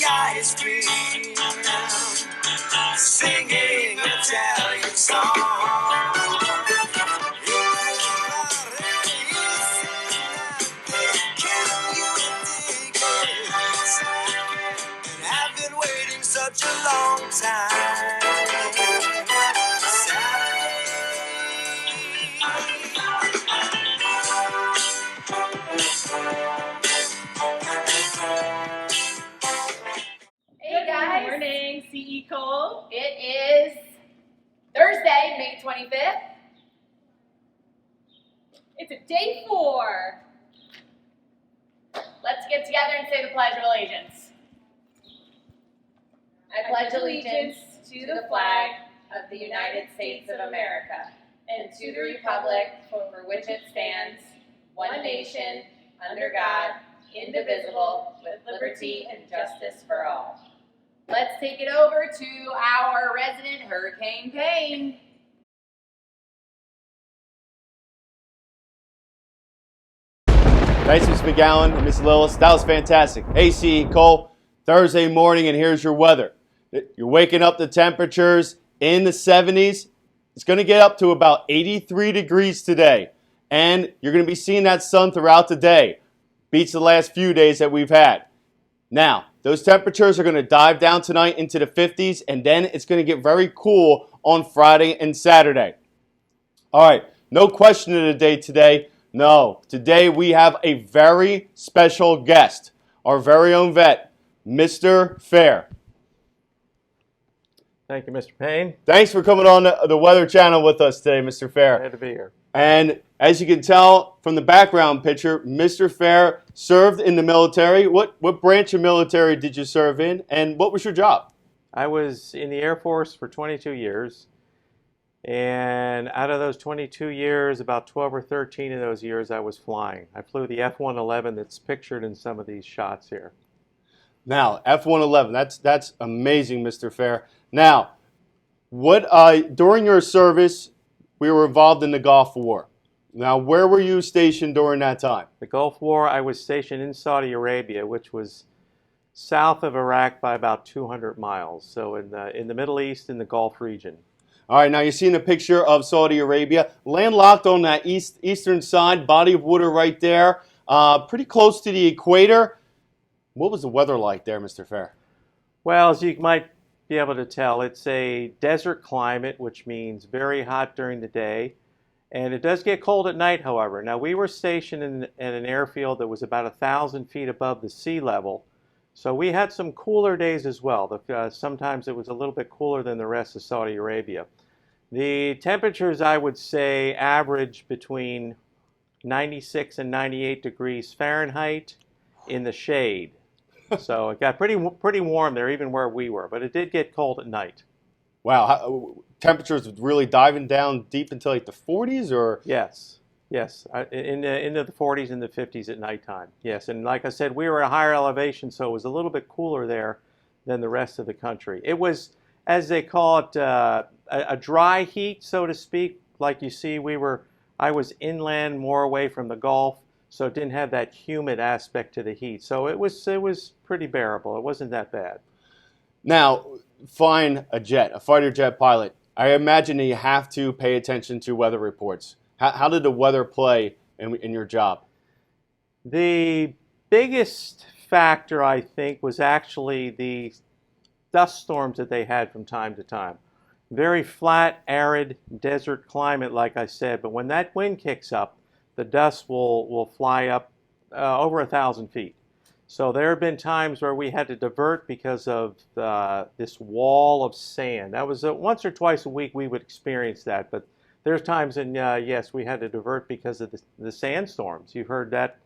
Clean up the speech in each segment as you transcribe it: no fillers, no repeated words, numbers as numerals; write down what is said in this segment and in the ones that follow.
ice cream now, singing Italian songs. Can you dig it? And I've been waiting such a long time. Hey guys. Good morning, CE Cole. It is Thursday, May 25th. It's a day 4. Let's get together and say the Pledge of Allegiance. I pledge allegiance to the flag of the United States of America and to the republic for which it stands, one nation, under God, indivisible, with liberty and justice for all. Let's take it over to our resident Hurricane Payne. Thanks, Ms. McGowan and Ms. Lillis. That was fantastic. Hey, CE Cole, Thursday morning, and here's your weather. You're waking up to temperatures in the 70s. It's going to get up to about 83 degrees today, and you're going to be seeing that sun throughout the day. Beats the last few days that we've had. Now, those temperatures are going to dive down tonight into the 50s, and then it's going to get very cool on Friday and Saturday. All right, no question of the day today. No, today we have a very special guest, our very own vet, Mr. Fair. Thank you, Mr. Payne. Thanks for coming on the Weather Channel with us today, Mr. Fair. Glad to be here. And as you can tell from the background picture, Mr. Fair served in the military. What branch of military did you serve in, and what was your job? I was in the Air Force for 22 years, and out of those 22 years, about 12 or 13 of those years I was flying. I flew the F-111 that's pictured in some of these shots here. Now, F-111, that's amazing, Mr. Fair. Now, during your service, we were involved in the Gulf War. Now, where were you stationed during that time? The Gulf War, I was stationed in Saudi Arabia, which was south of Iraq by about 200 miles. So in the Middle East, in the Gulf region. All right, now you're seeing a picture of Saudi Arabia, landlocked on that eastern side, body of water right there, pretty close to the equator. What was the weather like there, Mr. Fair? Well, as you might be able to tell, it's a desert climate, which means very hot during the day, and it does get cold at night, however. Now, we were stationed in an airfield that was about 1,000 feet above the sea level, so we had some cooler days as well. Sometimes it was a little bit cooler than the rest of Saudi Arabia. The temperatures, I would say, average between 96 and 98 degrees Fahrenheit in the shade. So it got pretty warm there, even where we were, but it did get cold at night. Wow, temperatures really diving down deep into like the 40s, or? Yes, into the 40s and the 50s at nighttime. Yes, and like I said, we were at a higher elevation, so it was a little bit cooler there than the rest of the country. It was, as they call it, a dry heat, so to speak. Like you see, I was inland, more away from the Gulf. So it didn't have that humid aspect to the heat. So it was pretty bearable. It wasn't that bad. Now, flying a fighter jet pilot, I imagine that you have to pay attention to weather reports. How did the weather play in your job? The biggest factor, I think, was actually the dust storms that they had from time to time. Very flat, arid, desert climate, like I said. But when that wind kicks up, the dust will fly up over 1,000 feet. So there have been times where we had to divert because of this wall of sand. That was once or twice a week we would experience that. But there's times, and yes, we had to divert because of the sandstorms. You've heard that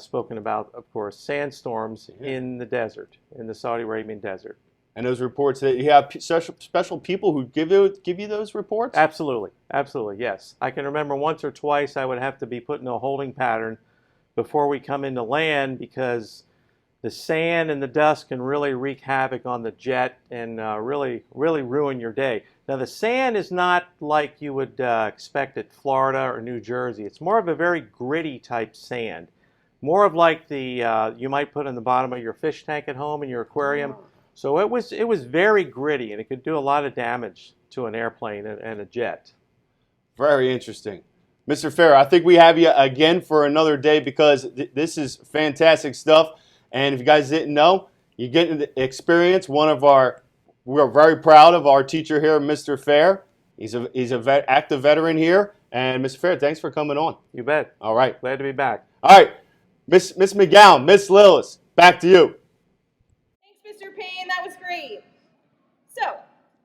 spoken about, of course, sandstorms in the desert, in the Saudi Arabian desert. And those reports, that you have special people who give you those reports? Absolutely, yes. I can remember once or twice I would have to be put in a holding pattern before we come into land, because the sand and the dust can really wreak havoc on the jet and really ruin your day. Now, the sand is not like you would expect at Florida or New Jersey. It's more of a very gritty type sand, more of like the you might put in the bottom of your fish tank at home in your aquarium. So it was very gritty, and it could do a lot of damage to an airplane and a jet. Very interesting. Mr. Fair, I think we have you again for another day because this is fantastic stuff. And if you guys didn't know, you get to experience we're very proud of our teacher here, Mr. Fair. He's a active veteran here. And Mr. Fair, thanks for coming on. You bet. All right. Glad to be back. All right. Miss McGowan, Miss Lillis, back to you. Thanks, Mr. Payne. That was great. So,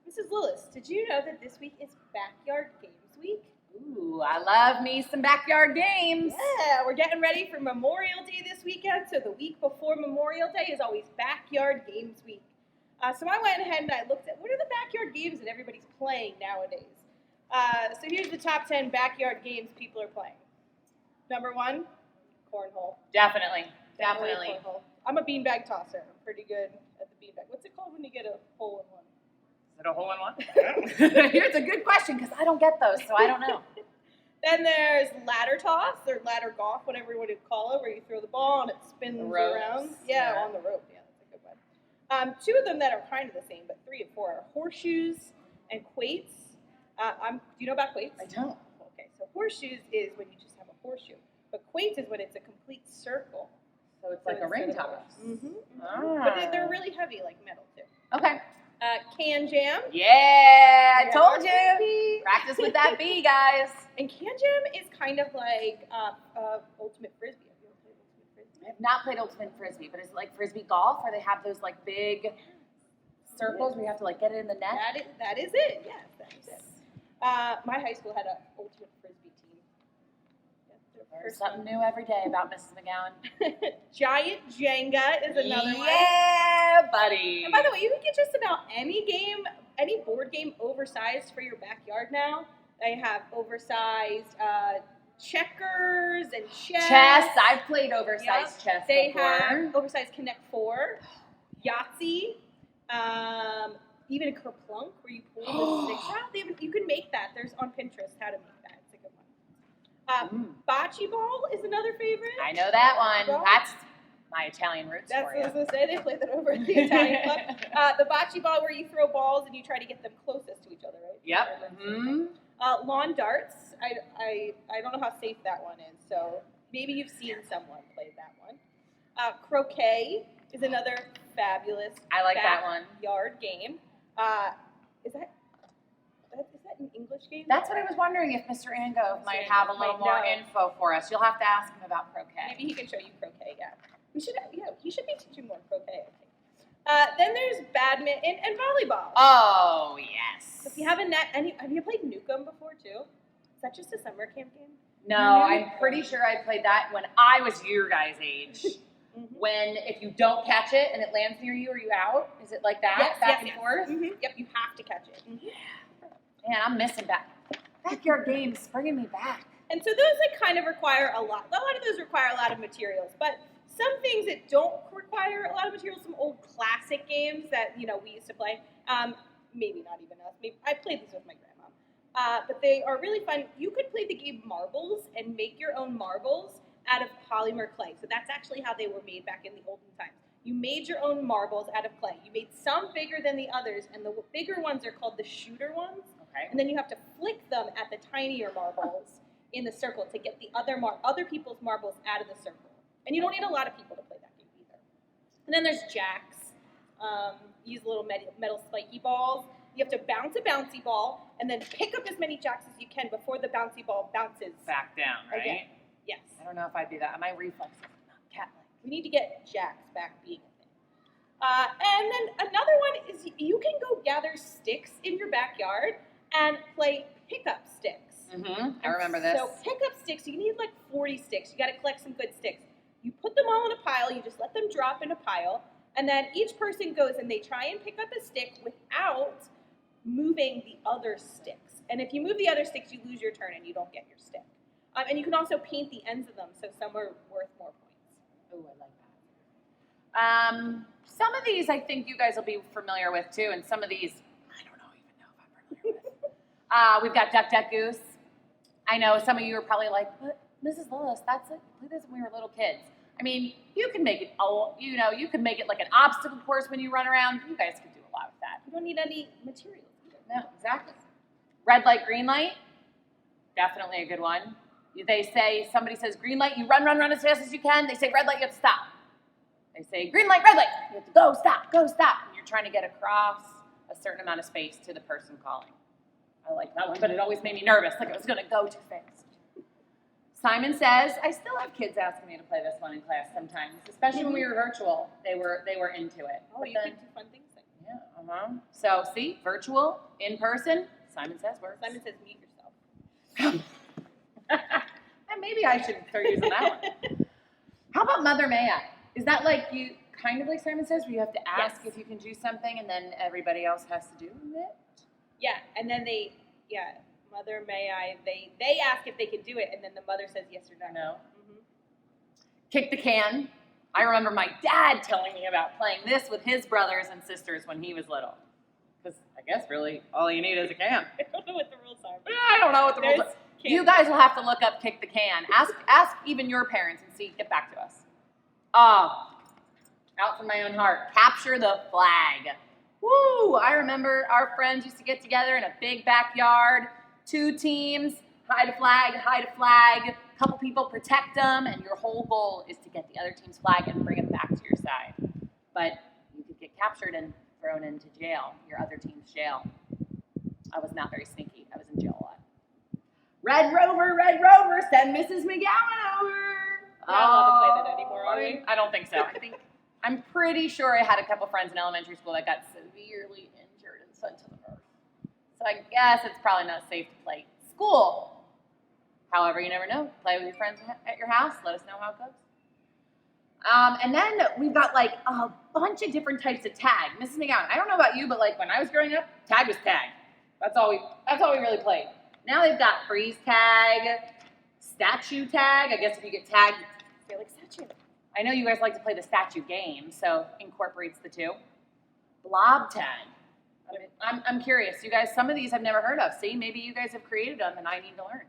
Mrs. Lillis, did you know that this week is Backyard Games Week? Ooh, I love me some backyard games. Yeah, we're getting ready for Memorial Day this weekend, so the week before Memorial Day is always Backyard Games Week. So I went ahead and I looked at what are the backyard games that everybody's playing nowadays. So here's the top 10 backyard games people are playing. Number 1, cornhole. Definitely. Cornhole. I'm a beanbag tosser. I'm pretty good at the beanbag. What's it called when you get a hole in one? Is it a hole in one? Here's a good question because I don't get those, so I don't know. Then there's ladder toss or ladder golf, whatever you want to call it, where you throw the ball and it spins around. Yeah, on the rope. Yeah, that's a good one. 2 of them that are kind of the same, but 3 and 4 are horseshoes and quoits. Do you know about quoits? I don't. Okay, so horseshoes is when you just have a horseshoe, but quoits is when it's a complete circle. So it's like a ring toss. But they're really heavy, like metal too. Okay. Can jam. Yeah, I told you. Practice with that bee, guys. And can jam is kind of like ultimate frisbee. Have you ever played ultimate frisbee? I have not played ultimate frisbee, but is it like frisbee golf where they have those like big circles where you have to like get it in the net? That is it. Yes, that is it. My high school had an ultimate frisbee team. There's something new every day about Mrs. McGowan. Giant Jenga is another one. Yeah, buddy. And by the way, you can get just about any game, any board game oversized for your backyard now. They have oversized checkers and chess. Chess. I've played oversized chess They before. have oversized Connect 4, Yahtzee, even a Kerplunk where you pull the sticks out. You can make that. There's on Pinterest how to make that. It's a good one. Bocce ball is another favorite. I know that one. Ball. That's my Italian roots That's for what I was you. going to say. They play that over at the Italian club. The bocce ball where you throw balls and you try to get them closest to each other, right? Yep. Mm-hmm. Lawn darts. I don't know how safe that one is, so maybe you've seen someone play that one. Croquet is another fabulous I like that one. backyard game. Is that an English game? That's what I was wondering if Mr. Angove might have a little Might more know. info for us. You'll have to ask him about croquet. Maybe he can show you croquet. Yeah, he should be teaching more croquet. I think. Then there's badminton and volleyball. Oh, yes. So if you haven't have you played Nukem before too? Is that just a summer camp game? No, I'm pretty sure I played that when I was your guys' age. Mm-hmm. When if you don't catch it and it lands near you, are you out? Is it like that? Yes, back yes, and forth? Mm-hmm. Yep, you have to catch it. Mm-hmm. Man, I'm missing backyard games, bringing me back. And so those like kind of require a lot. A lot of those require a lot of materials, but some things that don't require a lot of materials, some old classic games that we used to play. Maybe not even us. Maybe I played this with my grandma, but they are really fun. You could play the game marbles and make your own marbles out of polymer clay. So that's actually how they were made back in the olden times. You made your own marbles out of clay. You made some bigger than the others, and the bigger ones are called the shooter ones. Okay. And then you have to flick them at the tinier marbles in the circle to get the other people's marbles out of the circle. And you don't need a lot of people to play that game either. And then there's jacks. Use little metal spiky balls. You have to bounce a bouncy ball and then pick up as many jacks as you can before the bouncy ball bounces. Back down, right? Again. Yes. I don't know if I'd do that. My reflexes are not cat-like. We need to get jacks back being a thing. And then another one is you can go gather sticks in your backyard and play pickup sticks. Mm-hmm. I remember this. So pickup sticks, you need like 40 sticks. You got to collect some good sticks. You put them all in a pile. You just let them drop in a pile. And then each person goes and they try and pick up a stick without moving the other sticks. And if you move the other sticks, you lose your turn and you don't get your stick. And you can also paint the ends of them, so some are worth more points. Oh, I like that. Some of these I think you guys will be familiar with too, and some of these I don't even know if I'm familiar with. We've got Duck, Duck, Goose. I know some of you are probably like, but Mrs. Lillis, that's it. We played this when we were little kids. I mean, you can make it, you can make it like an obstacle course when you run around. You guys could do a lot with that. You don't need any materials either. No, exactly. Red light, green light, definitely a good one. They say, somebody says green light, you run as fast as you can. They say red light, you have to stop. They say green light, red light, you have to go, stop. And you're trying to get across a certain amount of space to the person calling. I like that one, but it always made me nervous, like it was gonna go too fast. Simon says, I still have kids asking me to play this one in class sometimes, especially when we were virtual. They were into it. Oh, But you then- can do fun things like that. Yeah, So see, virtual, in person, Simon says works. Simon says mute yourself. And maybe I should start using that one. How about Mother May I? Is that like you, kind of like Simon Says, where you have to ask Yes. if you can do something and then everybody else has to do it? Yeah, and then Mother May I, they ask if they can do it, and then the mother says yes or no. No. Mm-hmm. Kick the can. I remember my dad telling me about playing this with his brothers and sisters when he was little. Because I guess really all you need is a can. I don't know what the rules are. I don't know what the rules There's are. cans. You guys will have to look up Kick the Can. Ask even your parents and see. Get back to us. Out from my own heart. Capture the flag. Woo! I remember our friends used to get together in a big backyard. 2 teams, hide a flag. Couple people protect them, and your whole goal is to get the other team's flag and bring it back to your side. But you could get captured and thrown into jail, your other team's jail. I was not very sneaky. I was in jail a lot. Red Rover, send Mrs. McGowan over. We're not allowed to play that anymore, are we? I don't think so. I'm pretty sure I had a couple friends in elementary school that got severely injured and sent to the nurse. So I guess it's probably not safe to play school. However, you never know. Play with your friends at your house. Let us know how it goes. And then we've got like a bunch of different types of tag. Mrs. McGowan, I don't know about you, but like when I was growing up, tag was tag. That's all we really played. Now they've got freeze tag, statue tag. I guess if you get tagged, you're like statue. I know you guys like to play the statue game, so incorporates the two. Blob tag. I'm curious. You guys, some of these I've never heard of. See, maybe you guys have created them and I need to learn.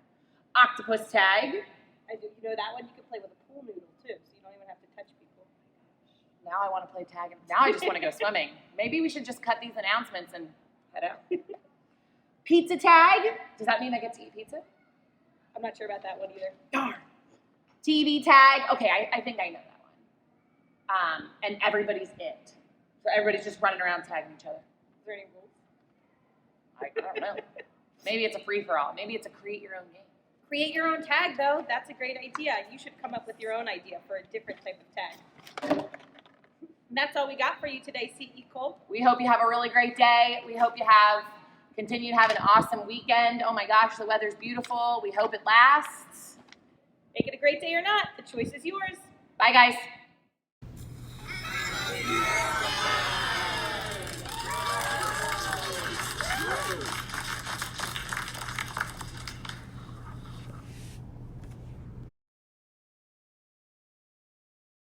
Octopus tag. I do. You know that one you can play with a pool noodle too, so you don't even have to touch people. Now I want to play tag. Now I just want to go swimming. Maybe we should just cut these announcements and head out. Pizza tag. Does that mean I get to eat pizza? I'm not sure about that one either. Darn. TV tag. Okay, I think I know that one. And everybody's it. So everybody's just running around tagging each other. Is there any rules? I don't know. Maybe it's a free-for-all. Maybe it's a create your own game. Create your own tag, though. That's a great idea. You should come up with your own idea for a different type of tag. And that's all we got for you today, C.E. Cole. We hope you have a really great day. We hope you continue to have an awesome weekend. Oh my gosh, the weather's beautiful. We hope it lasts. Make it a great day or not. The choice is yours. Bye, guys.